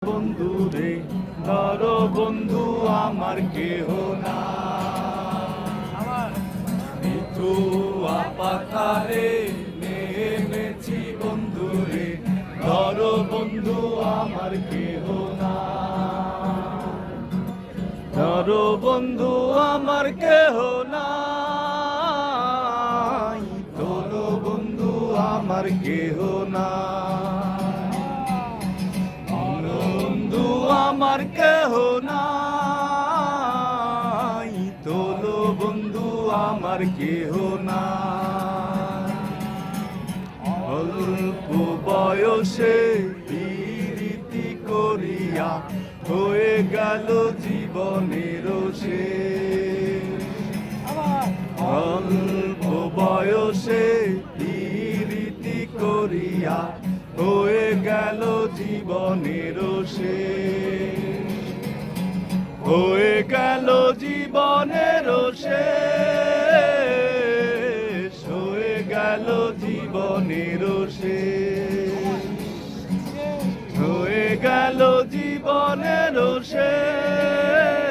বন্ধু রে ধর বন্ধু আমার কেহ না মিথুয়া পাথারে নেমেছি বন্ধু রে ধর বন্ধু আমার কেহ না ধর বন্ধু আমার কেহ নাই ধর বন্ধু আমার কেহ না আমার কেহ নাই তোলো বন্ধু আমার কেহ না অল্প বয়সে প্রীতি করিয়া হয়ে গেল জীবনের শেষ অল্প বয়সে প্রীতি করিয়া হয়ে গেল জীবনের শেষ হয়ে গেল জীবনের শেষ হয়ে গেল জীবনের শেষ হয়ে গেল জীবনের শেষ